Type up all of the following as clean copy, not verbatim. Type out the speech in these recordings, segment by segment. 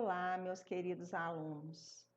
Olá, meus queridos alunos.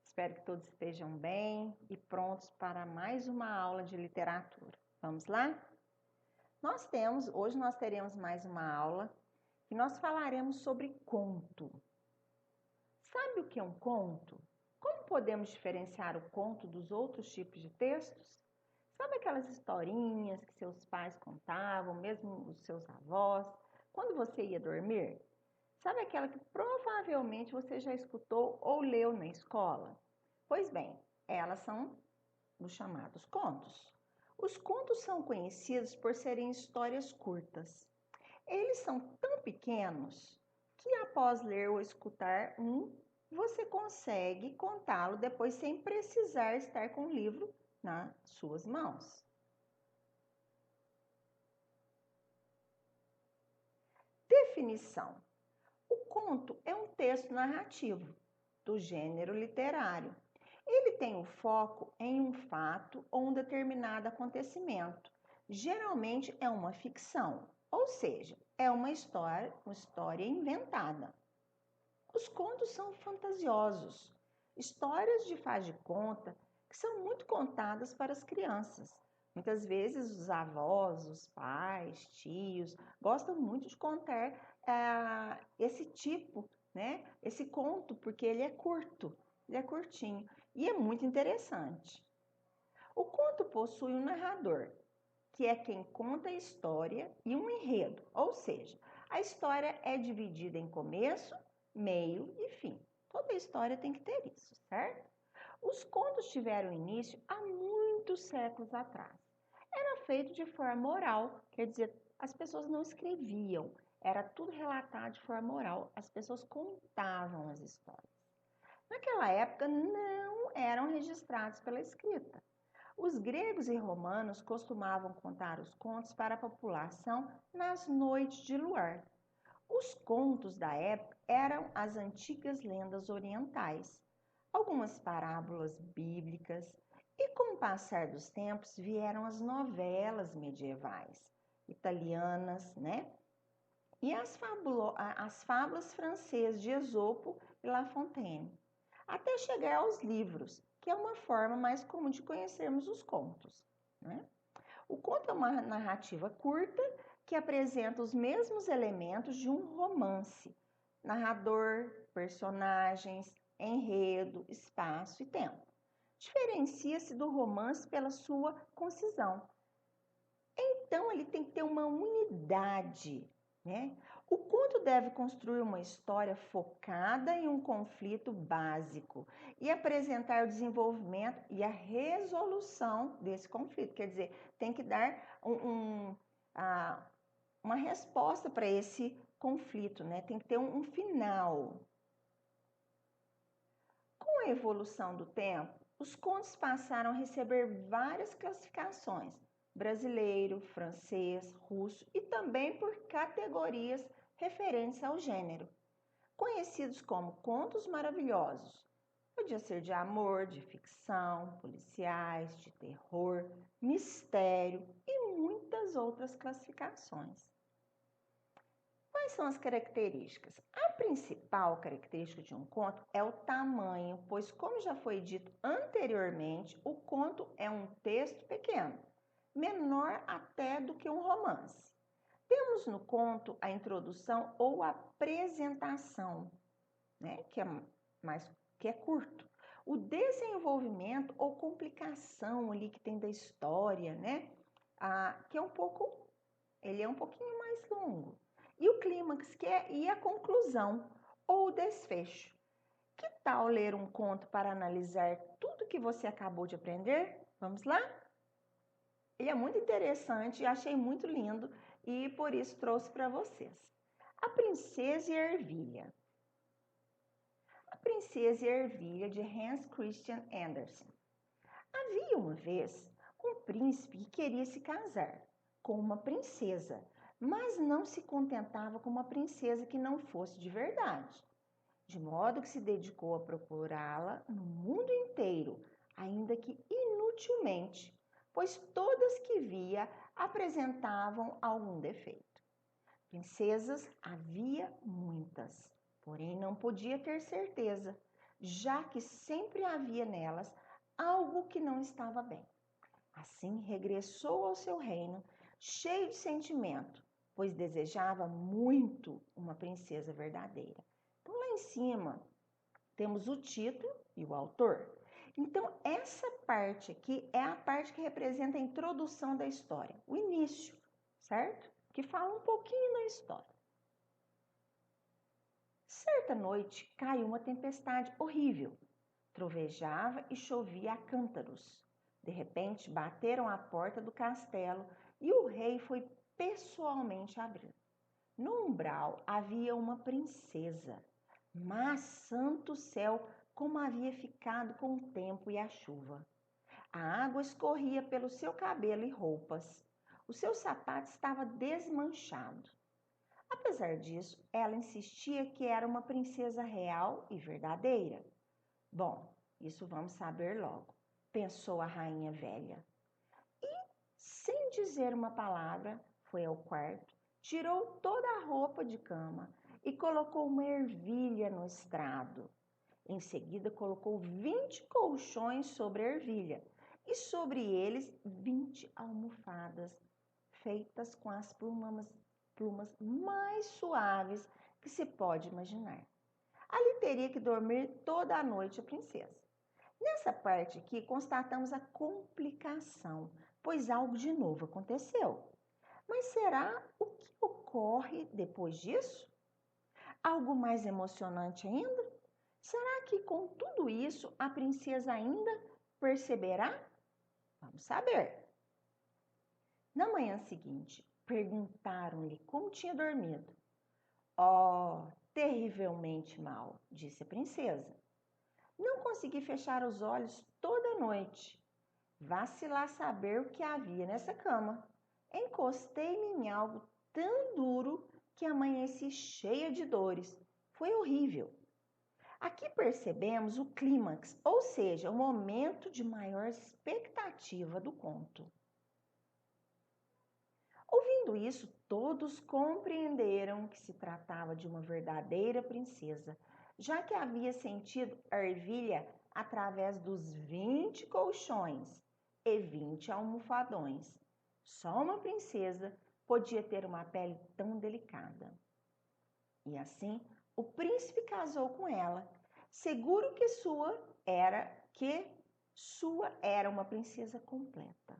Espero que todos estejam bem e prontos para mais uma aula de literatura. Vamos lá? Hoje nós teremos mais uma aula e nós falaremos sobre conto. Sabe o que é um conto? Como podemos diferenciar o conto dos outros tipos de textos? Sabe aquelas historinhas que seus pais contavam, mesmo os seus avós, quando você ia dormir? Sabe aquela que provavelmente você já escutou ou leu na escola? Pois bem, elas são os chamados contos. Os contos são conhecidos por serem histórias curtas. Eles são tão pequenos que após ler ou escutar você consegue contá-lo depois sem precisar estar com o livro nas suas mãos. Definição. O conto é um texto narrativo do gênero literário. Ele tem o foco em um fato ou um determinado acontecimento. Geralmente é uma ficção, ou seja, é uma história inventada. Os contos são fantasiosos, histórias de faz de conta que são muito contadas para as crianças. Muitas vezes os avós, os pais, tios gostam muito de contar esse tipo, né? Esse conto, porque ele é curto, ele é curtinho e é muito interessante. O conto possui um narrador, que é quem conta a história, e um enredo, ou seja, a história é dividida em começo, meio e fim. Toda história tem que ter isso, certo? Os contos tiveram início há muitos séculos atrás. Era feito de forma oral, quer dizer, as pessoas não escreviam, era tudo relatado de forma oral, as pessoas contavam as histórias. Naquela época não eram registrados pela escrita. Os gregos e romanos costumavam contar os contos para a população nas noites de luar. Os contos da época eram as antigas lendas orientais, algumas parábolas bíblicas, e com o passar dos tempos vieram as novelas medievais, italianas, né? E as fábulas francesas de Esopo e La Fontaine, até chegar aos livros, que é uma forma mais comum de conhecermos os contos, né? O conto é uma narrativa curta que apresenta os mesmos elementos de um romance: narrador, personagens, enredo, espaço e tempo. Diferencia-se do romance pela sua concisão. Então, ele tem que ter uma unidade, né? O conto deve construir uma história focada em um conflito básico e apresentar o desenvolvimento e a resolução desse conflito. Quer dizer, tem que dar uma resposta para esse conflito, né? Tem que ter um final. Com a evolução do tempo, os contos passaram a receber várias classificações: brasileiro, francês, russo e também por categorias referentes ao gênero, conhecidos como contos maravilhosos. Podia ser de amor, de ficção, policiais, de terror, mistério e muitas outras classificações. Quais são as características? A principal característica de um conto é o tamanho, pois, como já foi dito anteriormente, o conto é um texto pequeno, menor até do que um romance. Temos no conto a introdução ou apresentação, né, que é curto. O desenvolvimento ou complicação ali que tem da história, né, que é ele é um pouquinho mais longo. E o clímax, e a conclusão ou o desfecho. Que tal ler um conto para analisar tudo que você acabou de aprender? Vamos lá? Ele é muito interessante e achei muito lindo e por isso trouxe para vocês. A Princesa e a Ervilha. A Princesa e a Ervilha, de Hans Christian Andersen. Havia uma vez um príncipe que queria se casar com uma princesa, mas não se contentava com uma princesa que não fosse de verdade, de modo que se dedicou a procurá-la no mundo inteiro, ainda que inutilmente, pois todas que via apresentavam algum defeito. Princesas havia muitas, porém não podia ter certeza, já que sempre havia nelas algo que não estava bem. Assim regressou ao seu reino, cheio de sentimento, pois desejava muito uma princesa verdadeira. Então, lá em cima, temos o título e o autor. Então, essa parte aqui é a parte que representa a introdução da história, o início, certo? Que fala um pouquinho da história. Certa noite caiu uma tempestade horrível. Trovejava e chovia a cântaros. De repente, bateram à porta do castelo e o rei foi pessoalmente abrir. No umbral havia uma princesa, mas santo céu, como havia ficado com o tempo e a chuva. A água escorria pelo seu cabelo e roupas. O seu sapato estava desmanchado. Apesar disso, ela insistia que era uma princesa real e verdadeira. Bom, isso vamos saber logo, pensou a rainha velha. E, sem dizer uma palavra, foi ao quarto, tirou toda a roupa de cama e colocou uma ervilha no estrado. Em seguida, colocou 20 colchões sobre a ervilha e sobre eles 20 almofadas, feitas com as plumas mais suaves que se pode imaginar. Ali teria que dormir toda a noite a princesa. Nessa parte aqui, constatamos a complicação, pois algo de novo aconteceu. Mas será o que ocorre depois disso? Algo mais emocionante ainda? Será que com tudo isso a princesa ainda perceberá? Vamos saber. Na manhã seguinte, perguntaram-lhe como tinha dormido. Oh, terrivelmente mal, disse a princesa. Não consegui fechar os olhos toda a noite. Vá-se lá saber o que havia nessa cama. Encostei-me em algo tão duro que amanheci cheia de dores. Foi horrível. Aqui percebemos o clímax, ou seja, o momento de maior expectativa do conto. Ouvindo isso, todos compreenderam que se tratava de uma verdadeira princesa, já que havia sentido a ervilha através dos 20 colchões e 20 almofadões. Só uma princesa podia ter uma pele tão delicada. E assim, o príncipe casou com ela, seguro que sua era uma princesa completa.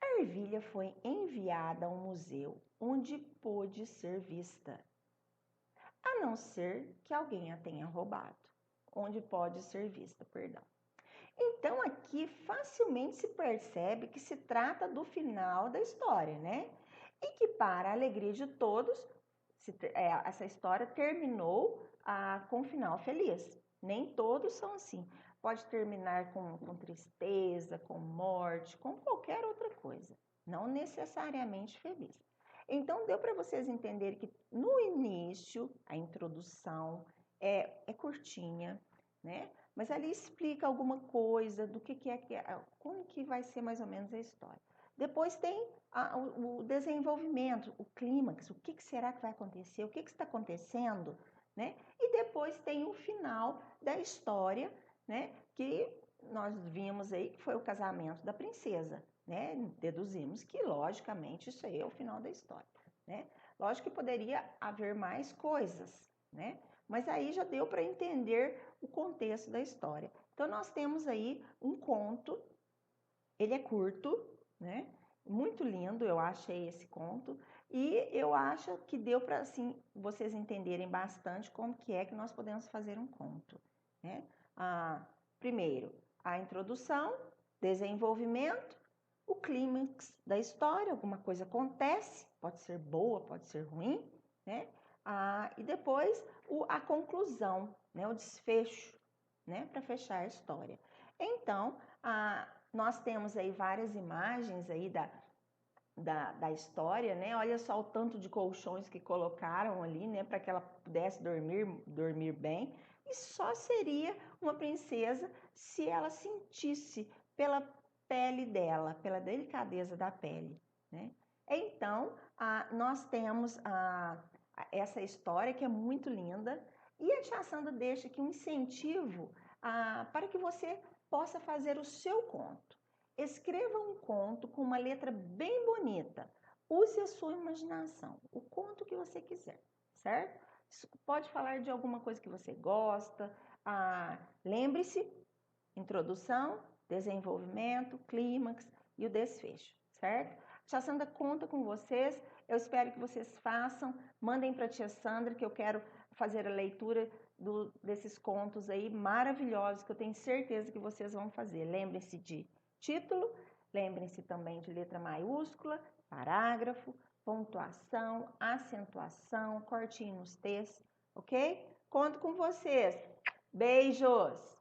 A ervilha foi enviada a um museu onde pôde ser vista, a não ser que alguém a tenha roubado, onde pode ser vista, perdão. Então aqui facilmente se percebe que se trata do final da história, né? E que para a alegria de todos, essa história terminou com um final feliz. Nem todos são assim. Pode terminar com tristeza, com morte, com qualquer outra coisa. Não necessariamente feliz. Então, deu para vocês entenderem que no início, a introdução é curtinha, né? Mas ali explica alguma coisa do que como que vai ser mais ou menos a história. Depois tem o desenvolvimento, o clímax, o que será que vai acontecer, o que está acontecendo, né? E depois tem o final da história, né? Que nós vimos aí que foi o casamento da princesa, né? Deduzimos que, logicamente, isso aí é o final da história, né? Lógico que poderia haver mais coisas, né? Mas aí já deu para entender o contexto da história. Então, nós temos aí um conto, ele é curto, né? Muito lindo, eu achei esse conto, e eu acho que deu para, assim, vocês entenderem bastante como que é que nós podemos fazer um conto, né? Primeiro, a introdução, desenvolvimento, o clímax da história, alguma coisa acontece, pode ser boa, pode ser ruim, né? E depois a conclusão, né? O desfecho, né? Para fechar a história. Então, nós temos aí várias imagens aí da história, né? Olha só o tanto de colchões que colocaram ali, né? Para que ela pudesse dormir bem. E só seria uma princesa se ela sentisse pela pele dela, pela delicadeza da pele, né? Então, nós temos essa história que é muito linda e a tia Sandra deixa aqui um incentivo para que você possa fazer o seu conto. Escreva um conto com uma letra bem bonita. Use a sua imaginação, o conto que você quiser, certo? Pode falar de alguma coisa que você gosta. Lembre-se, introdução, desenvolvimento, clímax e o desfecho, certo? A tia Sandra conta com vocês. Eu espero que vocês façam. Mandem para a tia Sandra que eu quero fazer a leitura desses contos aí maravilhosos que eu tenho certeza que vocês vão fazer. Lembrem-se de título, lembrem-se também de letra maiúscula, parágrafo, pontuação, acentuação, cortinho nos textos, ok? Conto com vocês. Beijos!